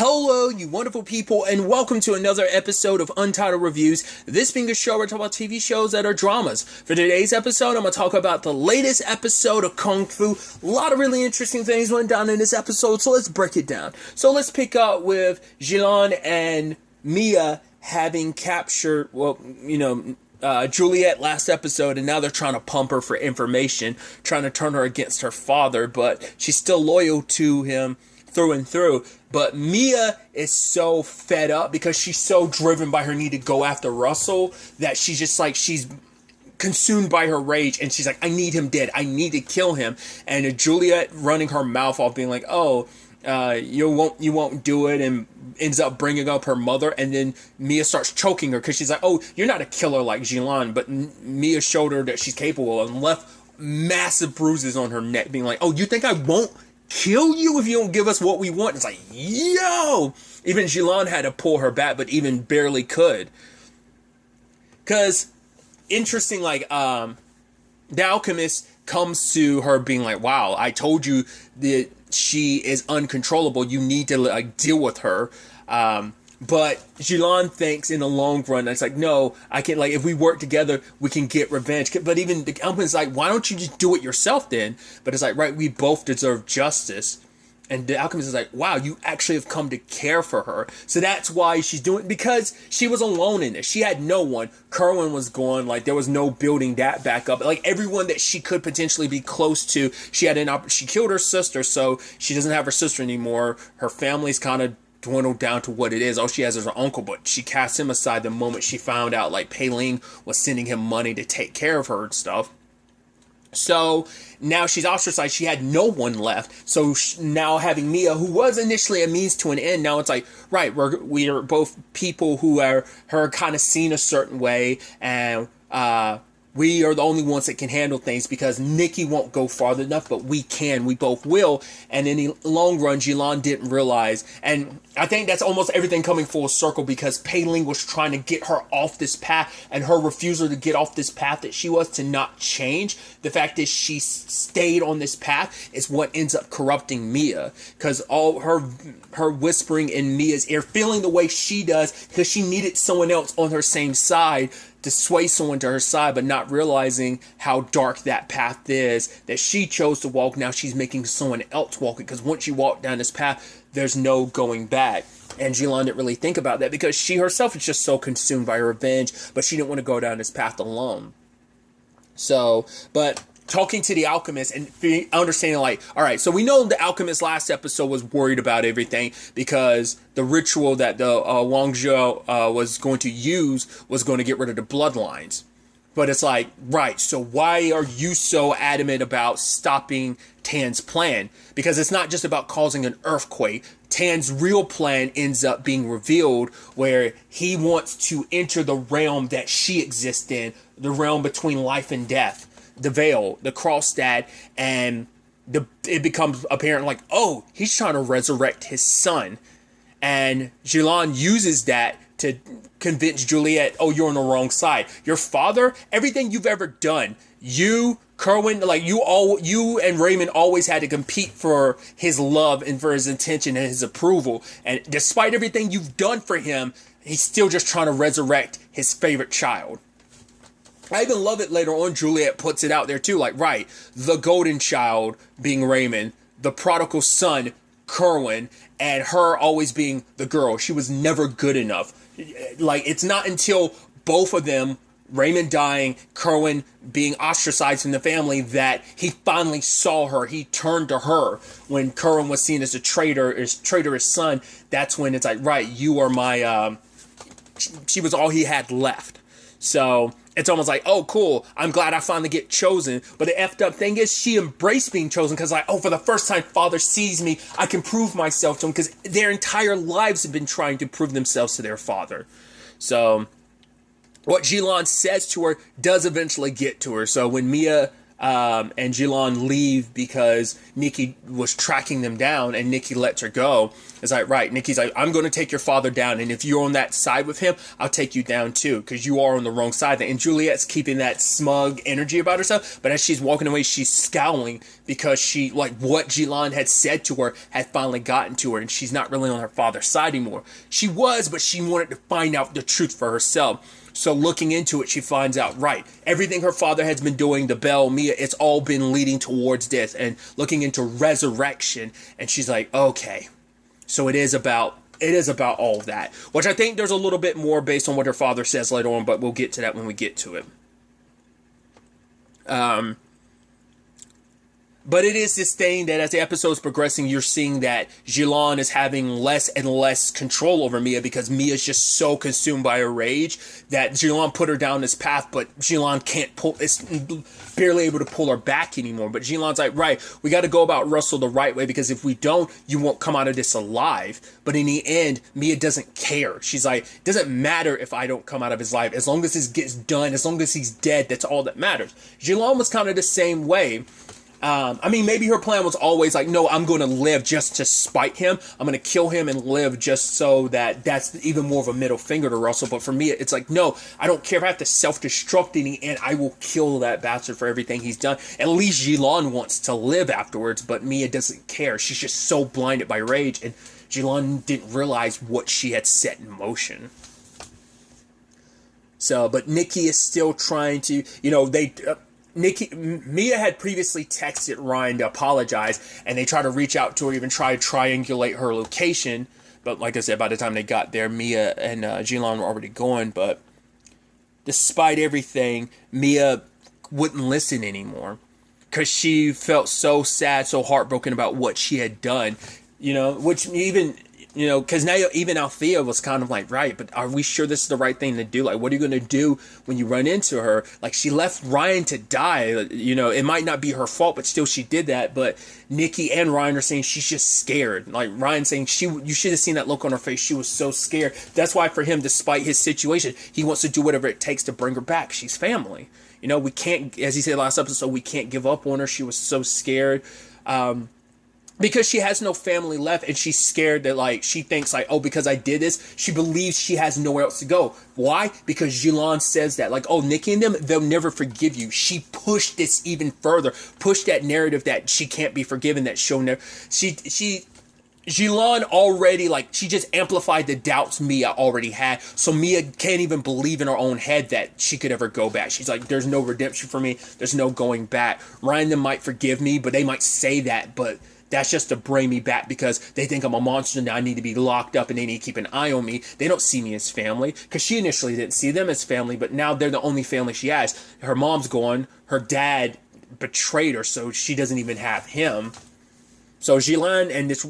Hello, you wonderful people, and welcome to another episode of Untitled Reviews. This being a show where I talk about TV shows that are dramas. For today's episode, I'm going to talk about the latest episode of Kung Fu. A lot of really interesting things went down in this episode, so let's break it down. So let's pick up with Jilan and Mia having captured, Juliet last episode, and now they're trying to pump her for information, trying to turn her against her father, but she's still loyal to him through and through. But Mia is so fed up because she's so driven by her need to go after Russell that she's just like, she's consumed by her rage, and she's like, I need him dead, I need to kill him. And Juliet running her mouth off, being like, you won't do it, and ends up bringing up her mother. And then Mia starts choking her because she's like, oh, you're not a killer like Jilan. But Mia showed her that she's capable and left massive bruises on her neck, being like, oh, you think I won't kill you if you don't give us what we want? It's like, yo! Even Jilan had to pull her back, but even barely could. Because, interesting, the alchemist comes to her being like, wow, I told you that she is uncontrollable, you need to deal with her. But Jilan thinks in the long run, it's like, no, I can, if we work together, we can get revenge. But even the alchemist is like, why don't you just do it yourself then? But it's like, right, we both deserve justice. And the alchemist is like, wow, you actually have come to care for her. So that's why she's doing it, because she was alone in this. She had no one. Kerwin was gone. There was no building that back up. Everyone that she could potentially be close to, she had she killed her sister, so she doesn't have her sister anymore. Her family's kind of dwindled down to what it is. All she has is her uncle, but she cast him aside the moment she found out Pei Ling was sending him money to take care of her and stuff. So now she's ostracized. She had no one left. So now having Mia, who was initially a means to an end, now it's like, right, we are both people who are her kind of seen a certain way, and we are the only ones that can handle things because Nikki won't go farther enough, but we can. We both will. And in the long run, Jilan didn't realize. And I think that's almost everything coming full circle, because Pei Ling was trying to get her off this path, and her refusal to get off this path that she was to not change. The fact that she stayed on this path is what ends up corrupting Mia, because all her whispering in Mia's ear, feeling the way she does, because she needed someone else on her same side to sway someone to her side, but not realizing how dark that path is that she chose to walk. Now she's making someone else walk it, because once you walk down this path, there's no going back. And Jilan didn't really think about that because she herself is just so consumed by her revenge, but she didn't want to go down this path alone. So, but talking to the alchemist and understanding, all right, so we know the alchemist last episode was worried about everything because the ritual that the Wang Zhou was going to use was going to get rid of the bloodlines. But it's like, right, so why are you so adamant about stopping Tan's plan? Because it's not just about causing an earthquake. Tan's real plan ends up being revealed, where he wants to enter the realm that she exists in, the realm between life and death. The veil, the Krogstad, and it becomes apparent oh, he's trying to resurrect his son. And Jilan uses that to convince Juliet, oh, you're on the wrong side. Your father, everything you've ever done, you, Kerwin, you and Raymond always had to compete for his love and for his attention and his approval. And despite everything you've done for him, he's still just trying to resurrect his favorite child. I even love it later on, Juliet puts it out there too, right, the golden child being Raymond, the prodigal son, Kerwin, and her always being the girl. She was never good enough. It's not until both of them, Raymond dying, Kerwin being ostracized from the family, that he finally saw her. He turned to her when Kerwin was seen as a traitor, his traitorous son. That's when it's like, right, you are my, she was all he had left. So it's almost like, oh, cool, I'm glad I finally get chosen. But the effed up thing is, she embraced being chosen because, for the first time, father sees me. I can prove myself to him, because their entire lives have been trying to prove themselves to their father. So what Jilan says to her does eventually get to her. So when Mia and Jilon leave because Nikki was tracking them down, and Nikki lets her go. It's like, right, Nikki's like, I'm going to take your father down, and if you're on that side with him, I'll take you down too, because you are on the wrong side. And Juliet's keeping that smug energy about herself, but as she's walking away, she's scowling because she, like, what Jilon had said to her had finally gotten to her, and she's not really on her father's side anymore. She was, but she wanted to find out the truth for herself. So looking into it, she finds out, right, everything her father has been doing, the Bell, Mia, it's all been leading towards this, and looking into resurrection. And she's like, okay, so it is about all that, which I think there's a little bit more based on what her father says later on, but we'll get to that when we get to it. But it is this thing that as the episode's progressing, you're seeing that Jilon is having less and less control over Mia because Mia's just so consumed by her rage that Jilon put her down this path, but Jilon is barely able to pull her back anymore. But Jilon's like, right, we got to go about Russell the right way, because if we don't, you won't come out of this alive. But in the end, Mia doesn't care. She's like, it doesn't matter if I don't come out of his life. As long as this gets done, as long as he's dead, that's all that matters. Jilon was kind of the same way. I mean, maybe her plan was always like, no, I'm going to live just to spite him. I'm going to kill him and live just so that's even more of a middle finger to Russell. But for me, it's like, no, I don't care if I have to self-destruct in the end. I will kill that bastard for everything he's done. At least Jilon wants to live afterwards, but Mia doesn't care. She's just so blinded by rage, and Jilon didn't realize what she had set in motion. So, but Nikki is still trying to, Mia had previously texted Ryan to apologize, and they tried to reach out to her, even try to triangulate her location. But like I said, by the time they got there, Mia and Jilon were already gone. But despite everything, Mia wouldn't listen anymore because she felt so sad, so heartbroken about what she had done. Which even... because now even Althea was kind of like, right, but are we sure this is the right thing to do? Like, what are you going to do when you run into her? Like, she left Ryan to die. It might not be her fault, but still she did that. But Nikki and Ryan are saying she's just scared. Like, Ryan saying you should have seen that look on her face. She was so scared. That's why for him, despite his situation, he wants to do whatever it takes to bring her back. She's family. We can't, as he said last episode, we can't give up on her. She was so scared. Because she has no family left, and she's scared that, she thinks, because I did this, she believes she has nowhere else to go. Why? Because Jilon says that, Nikki and them, they'll never forgive you. She pushed this even further, pushed that narrative that she can't be forgiven, that she'll never, Jilon already, she just amplified the doubts Mia already had, so Mia can't even believe in her own head that she could ever go back. She's like, there's no redemption for me, there's no going back. Ryan them might forgive me, but they might say that, but that's just to bring me back because they think I'm a monster now. I need to be locked up and they need to keep an eye on me. They don't see me as family because she initially didn't see them as family, but now they're the only family she has. Her mom's gone. Her dad betrayed her, so she doesn't even have him. So Jilin, and this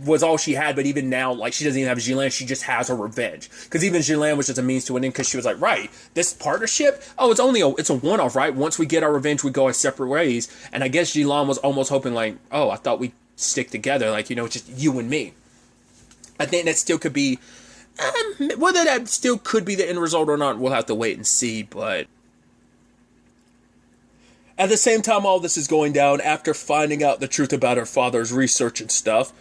was all she had, but even now, she doesn't even have Jilin. She just has her revenge. Because even Jilin was just a means to an end because she was like, right, this partnership, it's a one-off, right? Once we get our revenge, we go our separate ways. And I guess Jilin was almost hoping I thought we'd stick together, just you and me. I think that still could be, whether that still could be the end result or not, we'll have to wait and see, but... At the same time all this is going down, after finding out the truth about her father's research and stuff,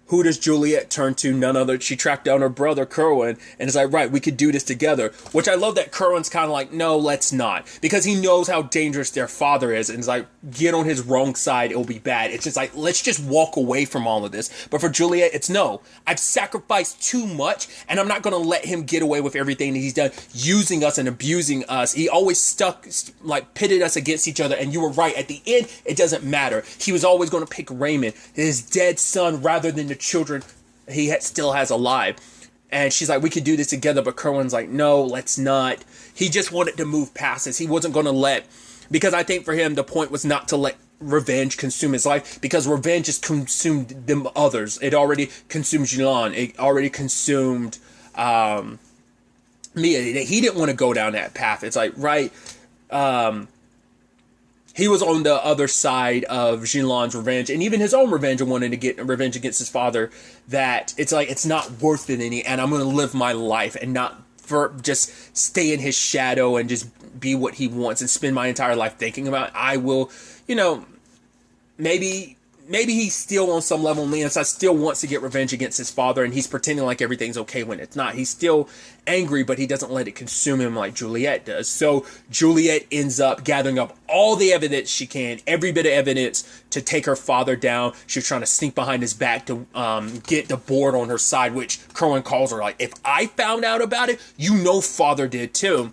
who does Juliet turn to? None other. She tracked down her brother, Kerwin, and is like, right, we could do this together. Which I love that Kerwin's kind of like, no, let's not. Because he knows how dangerous their father is, and is like, get on his wrong side, it'll be bad. It's just like, let's just walk away from all of this. But for Juliet, it's no. I've sacrificed too much, and I'm not going to let him get away with everything that he's done, using us and abusing us. He always pitted us against each other, and you were right. At the end, it doesn't matter. He was always going to pick Raymond, his dead son, rather than the children he still has alive. And she's like, we could do this together, but Kerwin's like, no, let's not. He just wanted to move past this. He wasn't going to because I think for him the point was not to let revenge consume his life, because revenge has consumed them others. It already consumed Jilin. It already consumed Mia. He didn't want to go down that path. It's like, right, he was on the other side of Jilin's revenge, and even his own revenge, and wanting to get revenge against his father, that it's like, it's not worth it and I'm going to live my life and not just stay in his shadow and just be what he wants and spend my entire life thinking about it, I will, maybe he still on some level on the inside still wants to get revenge against his father, and he's pretending like everything's okay when it's not. He's still angry, but he doesn't let it consume him like Juliet does. So Juliet ends up gathering up all the evidence she can, every bit of evidence to take her father down. She's trying to sneak behind his back to get the board on her side, which Kerwin calls her like, if I found out about it, father did too.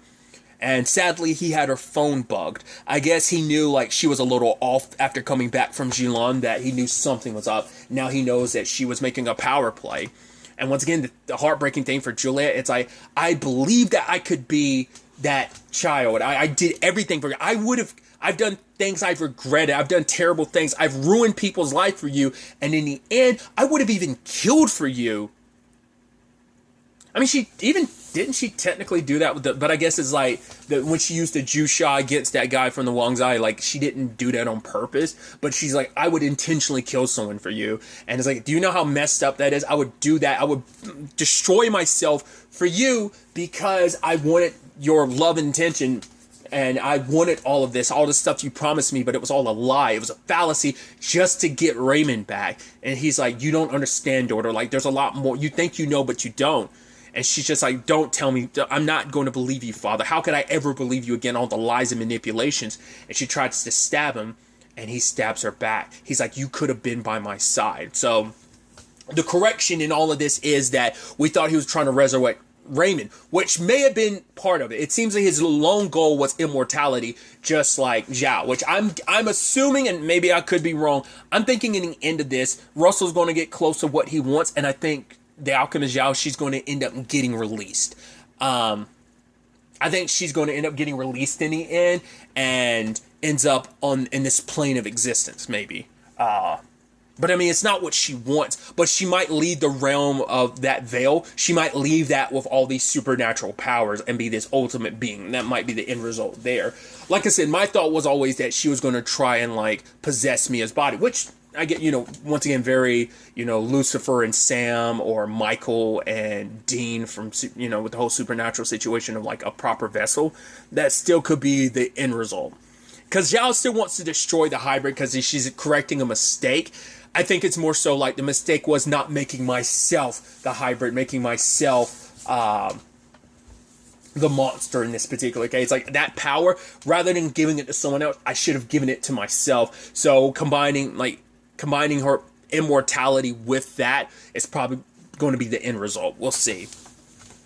And sadly, he had her phone bugged. I guess he knew like she was a little off after coming back from Geelon, that he knew something was up. Now he knows that she was making a power play. And once again, the heartbreaking thing for Juliet, it's like, I believe that I could be that child. I did everything for you. I've done things I've regretted. I've done terrible things. I've ruined people's life for you. And in the end, I would have even killed for you. I mean, didn't she technically do that with but I guess it's like when she used the Jusha against that guy from the Wangzai, like she didn't do that on purpose, but she's like, I would intentionally kill someone for you. And it's like, do you know how messed up that is? I would do that. I would destroy myself for you because I wanted your love and attention, and I wanted all of this, all the stuff you promised me, but it was all a lie. It was a fallacy just to get Raymond back. And he's like, you don't understand, daughter. Like, there's a lot more. You think you know, but you don't. And she's just like, don't tell me. I'm not going to believe you, father. How could I ever believe you again? All the lies and manipulations. And she tries to stab him, and he stabs her back. He's like, you could have been by my side. So the correction in all of this is that we thought he was trying to resurrect Raymond, which may have been part of it. It seems like his lone goal was immortality, just like Zhao, which I'm assuming, and maybe I could be wrong, I'm thinking in the end of this, Russell's going to get close to what he wants, and I think the outcome is Zhao, she's going to end up getting released. I think she's going to end up getting released in the end and ends up in this plane of existence, maybe. But I mean, it's not what she wants, but she might leave the realm of that veil. She might leave that with all these supernatural powers and be this ultimate being. That might be the end result there. Like I said, my thought was always that she was going to try and like possess Mia's body, which I get, once again, very, Lucifer and Sam, or Michael and Dean from, with the whole supernatural situation of like a proper vessel. That still could be the end result. Because Zhao still wants to destroy the hybrid because she's correcting a mistake. I think it's more so like the mistake was not making myself the hybrid, making myself the monster in this particular case. Like that power, rather than giving it to someone else, I should have given it to myself. So combining her immortality with that is probably going to be the end result. We'll see.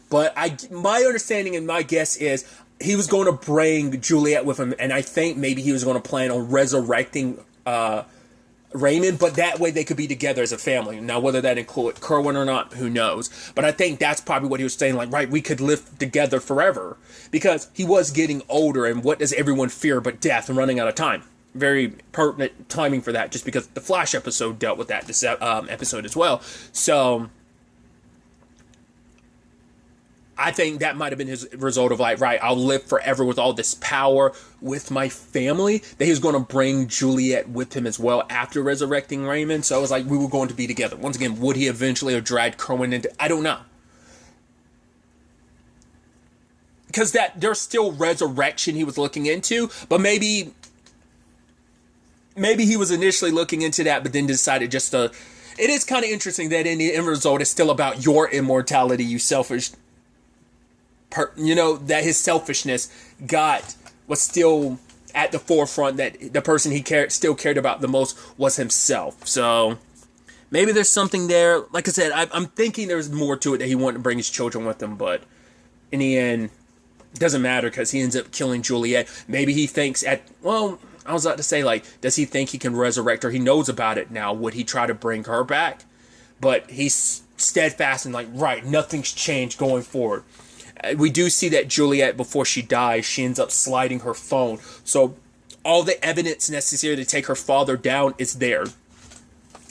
But my understanding and my guess is he was going to bring Juliet with him, and I think maybe he was going to plan on resurrecting Raymond, but that way they could be together as a family. Now, whether that included Kerwin or not, who knows? But I think that's probably what he was saying, like, right, we could live together forever. Because he was getting older, and what does everyone fear but death and running out of time? Very pertinent timing for that, just because the Flash episode dealt with that episode as well. So I think that might have been his result of like, right, I'll live forever with all this power with my family. That he was going to bring Juliet with him as well after resurrecting Raymond. So it was like, we were going to be together. Once again, would he eventually have dragged Kerwin into... I don't know. Because there's still resurrection he was looking into, but maybe he was initially looking into that, but then decided just to... It is kind of interesting that in the end result, it's still about your immortality, you selfish... that his selfishness was still at the forefront, that the person he still cared about the most was himself. So maybe there's something there. Like I said, I'm thinking there's more to it, that he wanted to bring his children with him, but in the end, it doesn't matter because he ends up killing Juliet. Maybe he thinks I was about to say, like, does he think he can resurrect her? He knows about it now. Would he try to bring her back? But he's steadfast and like, right, nothing's changed going forward. We do see that Juliet, before she dies, she ends up sliding her phone. So all the evidence necessary to take her father down is there.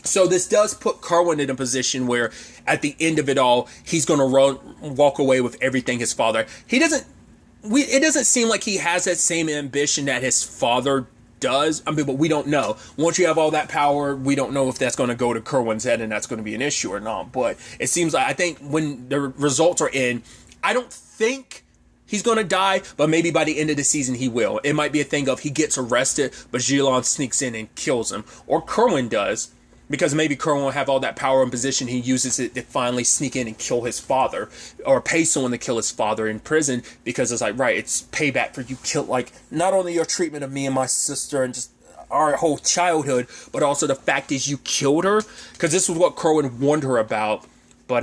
So this does put Kerwin in a position where, at the end of it all, he's going to walk away with everything his father... It doesn't seem like he has that same ambition that his father does. I mean, but we don't know. Once you have all that power, we don't know if that's going to go to Kerwin's head and that's going to be an issue or not. But it seems like, I think when the results are in... I don't think he's going to die, but maybe by the end of the season he will. It might be a thing of he gets arrested, but Jilon sneaks in and kills him. Or Kerwin does, because maybe Kerwin will have all that power and position. He uses it to finally sneak in and kill his father, or pay someone to kill his father in prison, because it's like, right, it's payback for you killed, like, not only your treatment of me and my sister and just our whole childhood, but also the fact is you killed her, because this was what Kerwin warned her about, but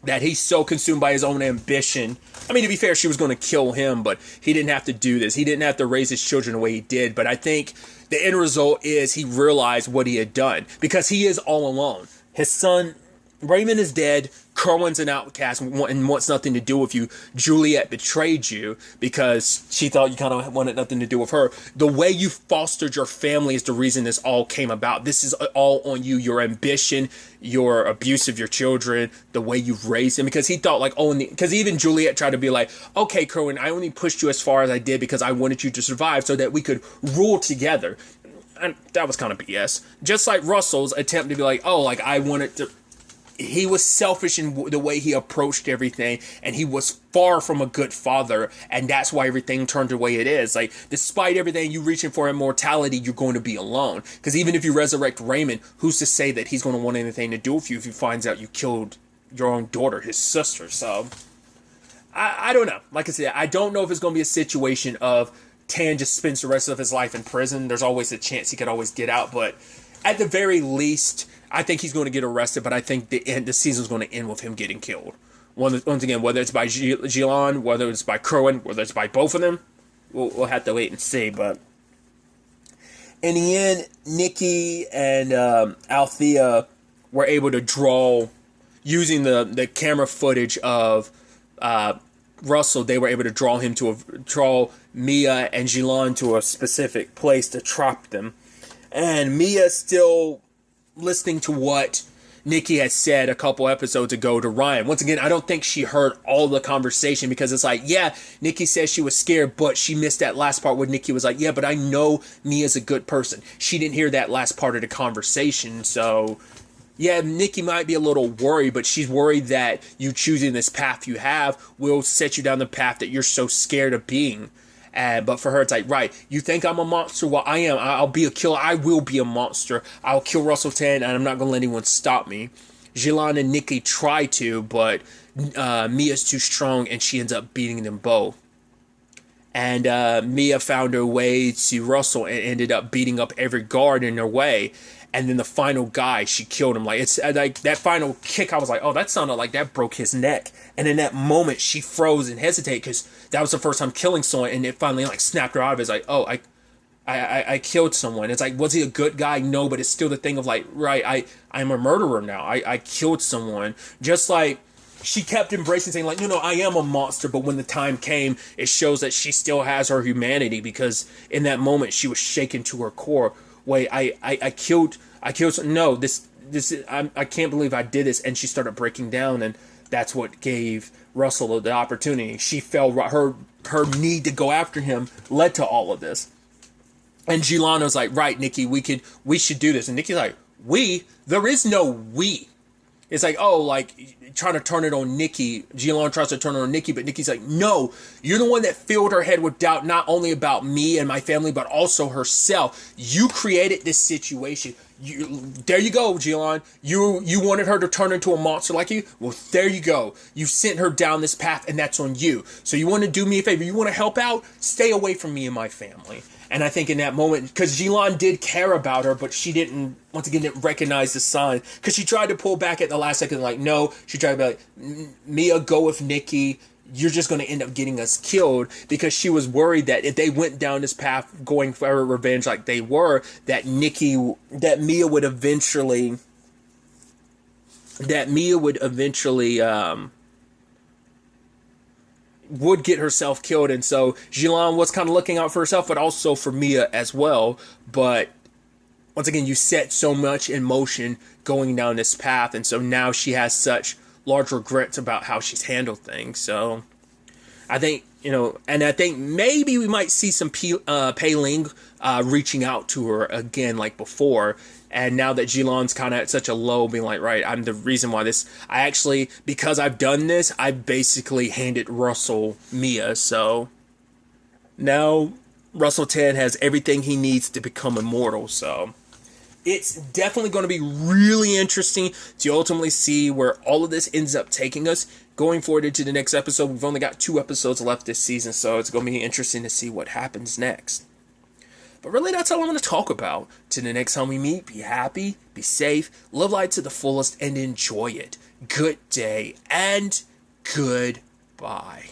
that he's so consumed by his own ambition. I mean, to be fair, she was going to kill him, but he didn't have to do this. He didn't have to raise his children the way he did. But I think the end result is he realized what he had done, because he is all alone. His son, Raymond, is dead. Kerwin's an outcast and wants nothing to do with you. Juliet betrayed you because she thought you kind of wanted nothing to do with her. The way you fostered your family is the reason this all came about. This is all on you. Your ambition, your abuse of your children, the way you've raised them. Because he thought like, because even Juliet tried to be like, okay, Kerwin, I only pushed you as far as I did because I wanted you to survive so that we could rule together. And that was kind of BS. Just like Russell's attempt to be like, oh, like I wanted to. He was selfish in the way he approached everything, and he was far from a good father, and that's why everything turned the way it is. Like, despite everything, you reaching for immortality, you're going to be alone. Because even if you resurrect Raymond, who's to say that he's going to want anything to do with you if he finds out you killed your own daughter, his sister? So, I don't know. Like I said, I don't know if it's going to be a situation of Tan just spends the rest of his life in prison. There's always a chance he could always get out, but at the very least, I think he's going to get arrested, but I think the season's going to end with him getting killed. Once again, whether it's by Jilon, whether it's by Kerwin, whether it's by both of them, we'll have to wait and see. But in the end, Nikki and Althea were able to draw, using the camera footage of Russell, they were able to draw Mia and Jilon to a specific place to trap them. And Mia's still listening to what Nikki had said a couple episodes ago to Ryan. Once again, I don't think she heard all the conversation, because it's like, yeah, Nikki says she was scared, but she missed that last part where Nikki was like, yeah, but I know Mia's a good person. She didn't hear that last part of the conversation. So, yeah, Nikki might be a little worried, but she's worried that you choosing this path you have will set you down the path that you're so scared of being. But for her, it's like, right, you think I'm a monster? Well, I am. I'll be a killer. I will be a monster. I'll kill Russell Tan, and I'm not going to let anyone stop me. Jilon and Nikki try to, but Mia's too strong, and she ends up beating them both. And Mia found her way to Russell and ended up beating up every guard in her way. And then the final guy, she killed him. Like, it's like that final kick, I was like, oh, that sounded like that broke his neck. And in that moment, she froze and hesitated, because that was the first time killing someone, and it finally like snapped her out of it. It's like, oh, I killed someone. It's like, was he a good guy? No, but it's still the thing of like, right, I'm a murderer now. I killed someone. Just like she kept embracing, saying like, no, I am a monster. But when the time came, it shows that she still has her humanity, because in that moment she was shaken to her core. Wait, I killed. No, this I can't believe I did this. And she started breaking down, and that's what gave Russell the opportunity. She fell. Her need to go after him led to all of this. And Jilon was like, right, Nikki, we should do this. And Nikki's like, we? There is no we. It's like, oh, like trying to turn it on Nikki. Jilon tries to turn it on Nikki, but Nikki's like, no, you're the one that filled her head with doubt, not only about me and my family, but also herself. You created this situation. There you go, Jilon. You wanted her to turn into a monster like you? Well, there you go. You sent her down this path, and that's on you. So you want to do me a favor? You want to help out? Stay away from me and my family. And I think in that moment, because Jilon did care about her, but she didn't recognize the sign. Because she tried to pull back at the last second, like, no. She tried to be like, Mia, go with Nikki. You're just going to end up getting us killed. Because she was worried that if they went down this path going for revenge like they were, that Mia would eventually would get herself killed. And so Jilon was kind of looking out for herself, but also for Mia as well. But once again, you set so much in motion going down this path, and so now she has such large regrets about how she's handled things. So I think And I think maybe we might see some Pei Ling reaching out to her again like before. And now that Jilon's kind of at such a low, being like, right, I'm the reason why because I've done this, I basically handed Russell Mia. So now Russell Ted has everything he needs to become immortal. So it's definitely going to be really interesting to ultimately see where all of this ends up taking us. Going forward into the next episode, we've only got 2 episodes left this season, so it's going to be interesting to see what happens next. But really, that's all I'm going to talk about. Till the next time we meet, be happy, be safe, live life to the fullest, and enjoy it. Good day, and goodbye.